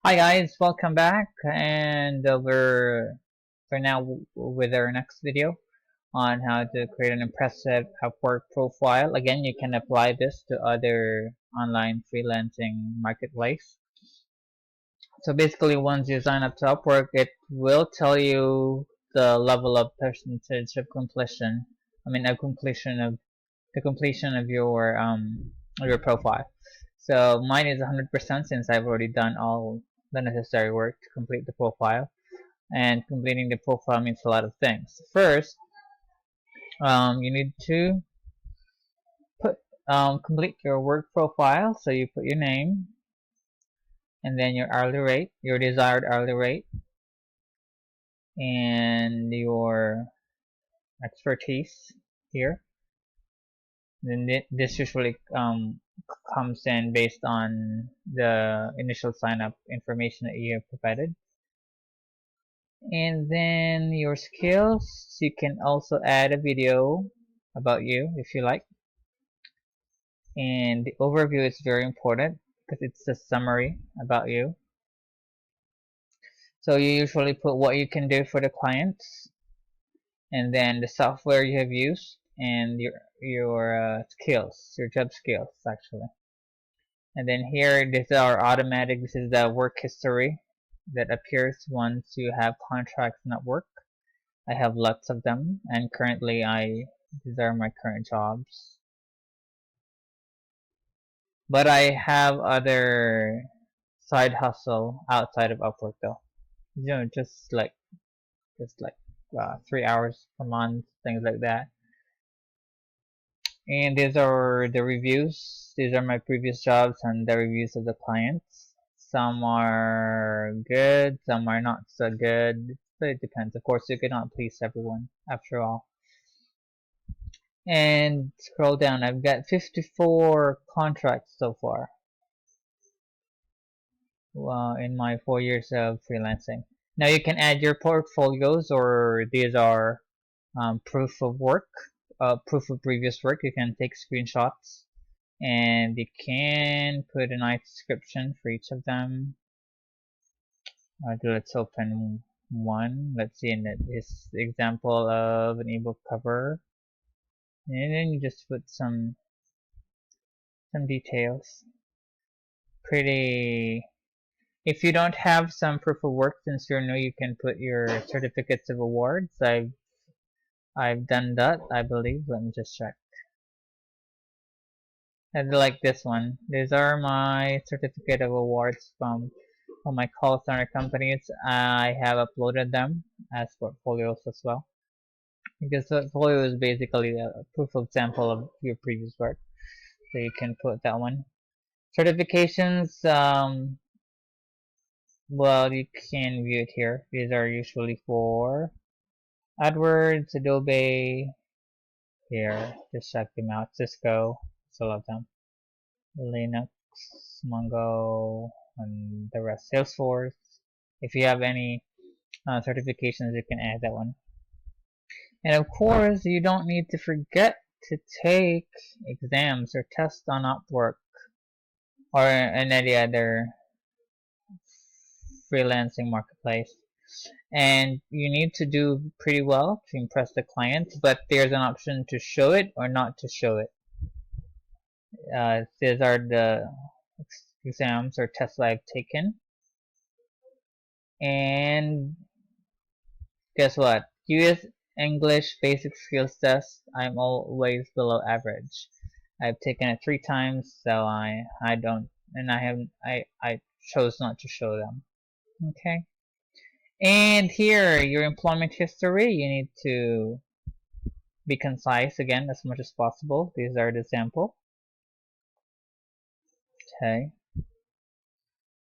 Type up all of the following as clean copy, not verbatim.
Hi guys, welcome back, and we're now with our next video on how to create an impressive Upwork profile. Again, you can apply this to other online freelancing marketplace. So basically, once you sign up to Upwork, it will tell you the level of percentage of completion. I mean, of completion of the completion of your profile. So mine is 100% since I've already done all the necessary work to complete the profile. And completing the profile means a lot of things. First, you need to put complete your work profile. So you put your name and then your hourly rate, your desired hourly rate, and your expertise here. Then this usually comes in based on the initial sign up information that you have provided. And then your skills, you can also add a video about you if you like. And the overview is very important because it's a summary about you. So you usually put what you can do for the clients, and then the software you have used, and your skills, your job skills actually. And then here, this is our automatic. This is the work history that appears once you have contracts in Upwork. I have lots of them, and currently these are my current jobs. But I have other side hustle outside of Upwork though. Just like 3 hours per month, things like that. And these are the reviews. These are my previous jobs and the reviews of the clients. Some are good, some are not so good. So it depends. Of course, you cannot please everyone after all. And scroll down. I've got 54 contracts so far in my 4 years of freelancing. Now you can add your portfolios, or these are proof of work, proof of previous work. You can take screenshots and you can put a nice description for each of them. Let's open one. Let's see, in this example of an ebook cover, and then you just put some details. Pretty. If you don't have some proof of work, since you're new, you can put your certificates of awards. I've done that, I believe. Let me just check. And like this one. These are my certificate of awards from my call center companies. I have uploaded them as portfolios as well. Because portfolio is basically a proof of sample of your previous work. So you can put that one. Certifications, well, you can view it here. These are usually for AdWords, Adobe. Here, just check them out. Cisco, all of them. Linux, Mongo, and the rest. Salesforce. If you have any certifications, you can add that one. And of course, you don't need to forget to take exams or tests on Upwork or in any other freelancing marketplace. And you need to do pretty well to impress the client, but there's an option to show it or not to show it. These are the exams or tests I've taken. And guess what? US English basic skills test, I'm always below average. I've taken it 3 times, so I don't, and I chose not to show them. Okay. And here, your employment history, you need to be concise again as much as possible. These are the sample. Okay.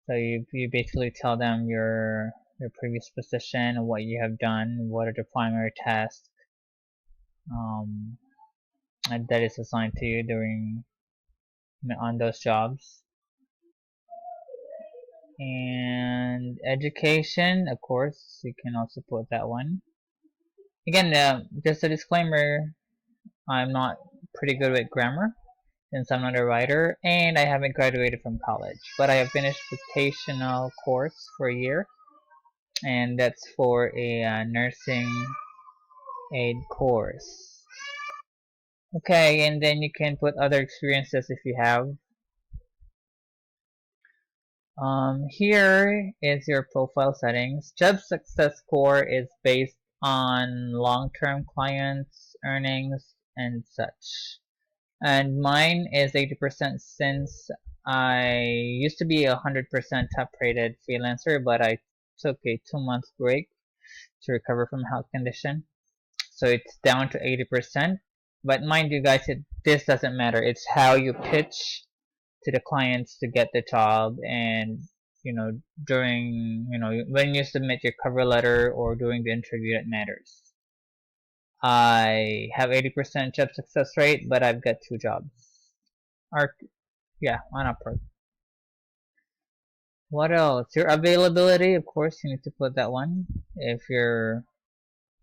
So you basically tell them your previous position and what you have done, what are the primary tasks and that is assigned to you during on those jobs. And education, of course, you can also put that one. Again, just a disclaimer, I'm not pretty good with grammar, since I'm not a writer, and I haven't graduated from college. But I have finished vocational course for a year, and that's for a nursing aid course. Okay, and then you can put other experiences if you have. Here is your profile settings. Job success score is based on long-term clients, earnings, and such. And mine is 80% since I used to be a 100% top-rated freelancer, but I took a 2-month break to recover from health condition. So it's down to 80%. But mind you guys, this doesn't matter. It's how you pitch to the clients to get the job, and during when you submit your cover letter or during the interview, that matters. I have 80% job success rate, but I've got 2 jobs. Or yeah, on Upwork. What else? Your availability, of course, you need to put that one. If you're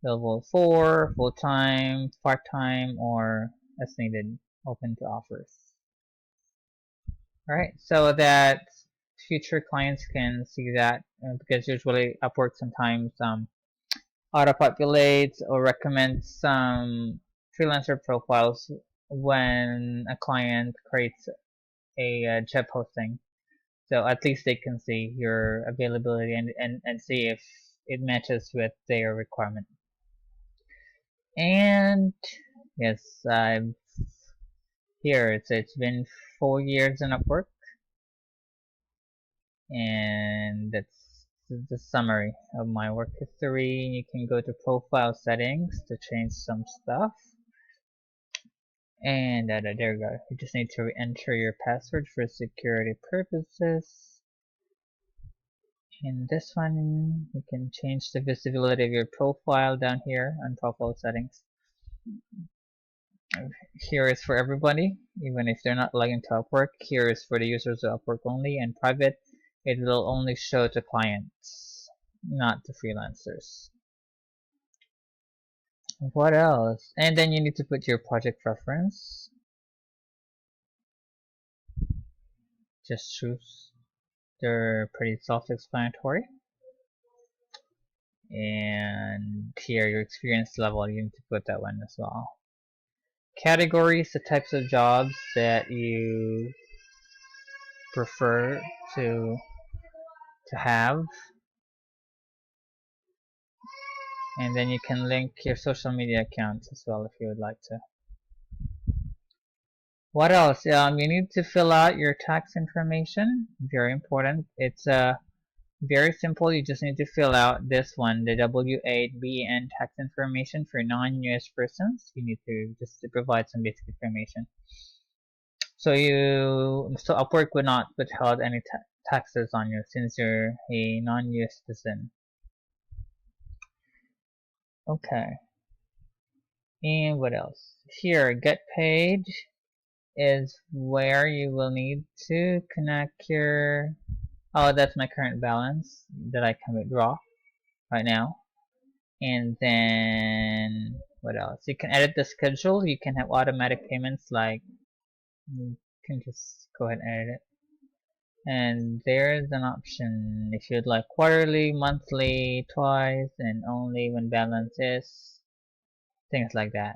available for full-time, part-time, or as needed, open to offers. Alright, so that future clients can see that, because usually Upwork sometimes auto-populates or recommends some freelancer profiles when a client creates a job posting. So at least they can see your availability and see if it matches with their requirement. And yes, I've here it's been 4 years in Upwork, and that's the summary of my work history. You can go to profile settings to change some stuff, and there you go. You just need to enter your password for security purposes. In this one, you can change the visibility of your profile down here on profile settings. Here is for everybody, even if they're not logged into Upwork. Here is for the users of Upwork only, and private, it will only show to clients, not to freelancers. What else? And then you need to put your project reference. Just choose. They're pretty self-explanatory. And here, your experience level, you need to put that one as well. Categories, the types of jobs that you prefer to have, and then you can link your social media accounts as well if you would like to. What else? You need to fill out your tax information. Very important. It's very simple. You just need to fill out this one, the W8BN tax information for non-US persons. You need to just provide some basic information. So Upwork would not withhold any taxes on you since you're a non-US citizen. Okay. And what else? Here, get paid is where you will need to connect your. Oh, that's my current balance that I can withdraw right now. And then what else? You can edit the schedule. You can have automatic payments, like you can just go ahead and edit it. And there's an option if you'd like quarterly, monthly, twice, and only when balance is, things like that.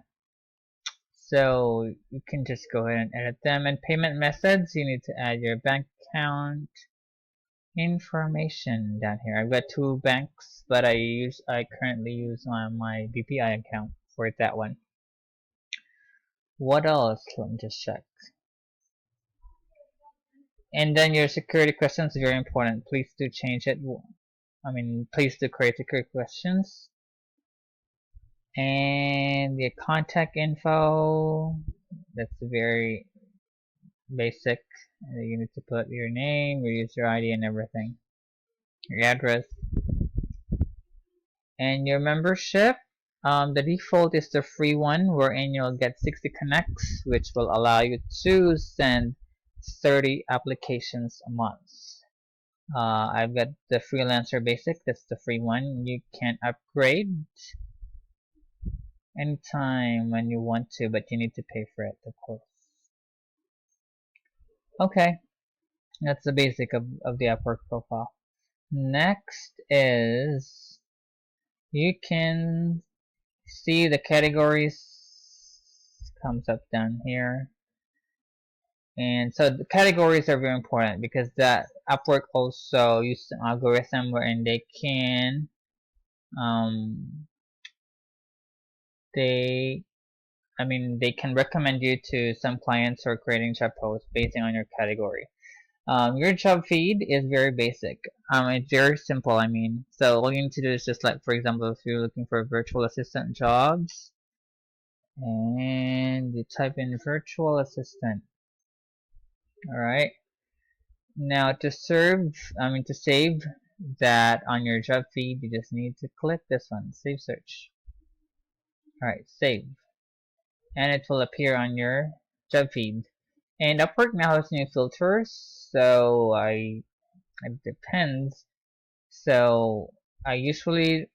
So you can just go ahead and edit them. And payment methods, you need to add your bank account information down here. I've got 2 banks, but I currently use my BPI account for that one. What else? Let me just check. And then your security questions are very important. Please do change it. Please do create security questions. And your contact info, that's very basic. You need to put your name, your user ID, and everything. Your address. And your membership, the default is the free one, wherein you'll get 60 connects, which will allow you to send 30 applications a month. I've got the freelancer basic, that's the free one. You can upgrade anytime when you want to, but you need to pay for it, of course. Okay, that's the basic of the Upwork profile. Next is you can see the categories comes up down here. And so the categories are very important because that Upwork also uses an algorithm wherein they can um, they they can recommend you to some clients who are creating job posts based on your category. Your job feed is very basic. It's very simple. So all you need to do is just like, for example, if you're looking for virtual assistant jobs, and you type in virtual assistant. All right. Now to save that on your job feed, you just need to click this one, save search. All right, save, and it will appear on your job feed. And Upwork now has new filters, so it depends. So I usually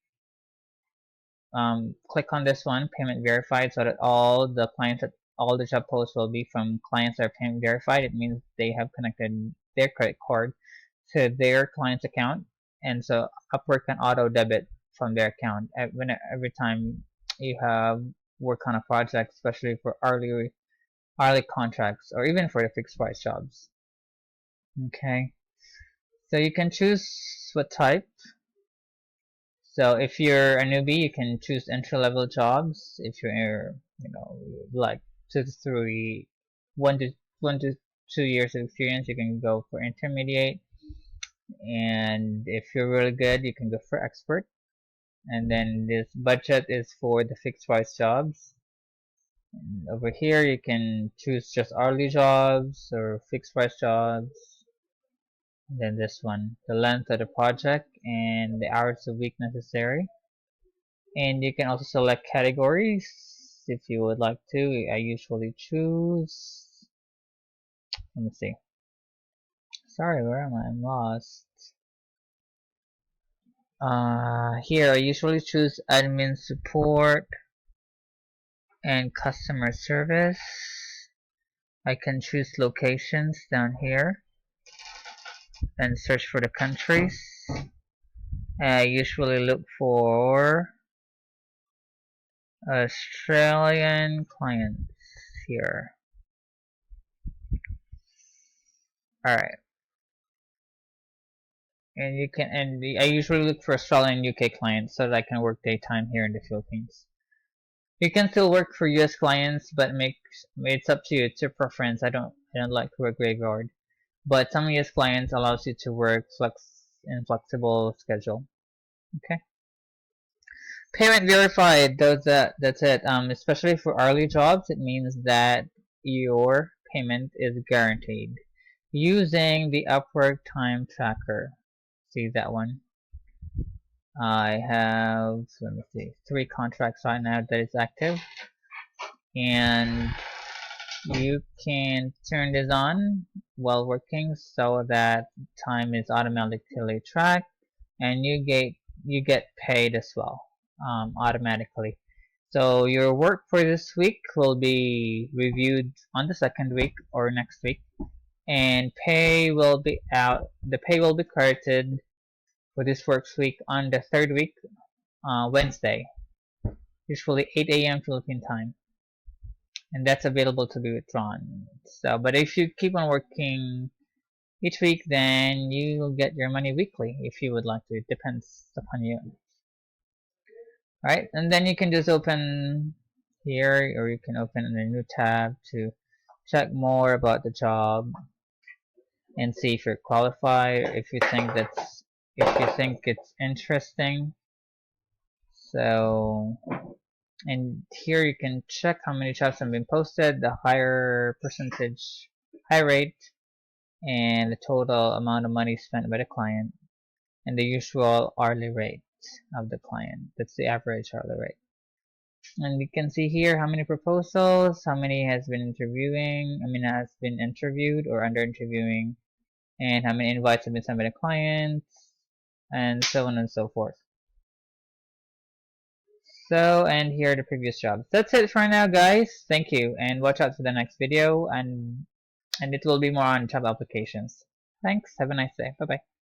click on this one, payment verified, so that all the job posts will be from clients that are payment verified. It means they have connected their credit card to their client's account, and so Upwork can auto debit from their account every time you have work on a project, especially for hourly contracts or even for the fixed price jobs. Okay, so you can choose what type. So if you're a newbie, you can choose entry level jobs. If you're, like 2 to 3, 1 to 2 years of experience, you can go for intermediate. And if you're really good, you can go for expert. And then this budget is for the fixed price jobs. And over here, you can choose just hourly jobs or fixed price jobs. And then this one, the length of the project and the hours a week necessary. And you can also select categories if you would like to. I usually choose, let me see, sorry, where am I? I'm lost. Here I usually choose admin support and customer service. I can choose locations down here and search for the countries. I usually look for Australian clients here. Alright. And I usually look for Australian and UK clients so that I can work daytime here in the Philippines. You can still work for US clients, but it's up to you. It's your preference. I don't like to work graveyard. But some US clients allows you to work flexible schedule. Okay. Payment verified. That's it. Especially for hourly jobs, it means that your payment is guaranteed using the Upwork time tracker. See that one? I have, let me see, 3 contracts right now that is active, and you can turn this on while working so that time is automatically tracked, and you get paid as well, automatically. So your work for this week will be reviewed on the second week or next week, and pay will be out. The pay will be credited for this work week on the third week, Wednesday, usually 8 a.m. Philippine time, and that's available to be withdrawn. So, but if you keep on working each week, then you'll get your money weekly if you would like to. It depends upon you. Alright, and then you can just open here, or you can open in a new tab to check more about the job and see if you're qualified, if you think it's interesting. So, and here you can check how many jobs have been posted, the higher percentage, high rate, and the total amount of money spent by the client, and the usual hourly rate of the client. That's the average hourly rate. And you can see here how many proposals, how many has been has been interviewed or under interviewing, and how many invites have been sent by the clients, and so on and so forth. So, and here are the previous jobs. That's it for now, guys. Thank you, and watch out for the next video, and and it will be more on job applications. Thanks. Have a nice day. Bye bye.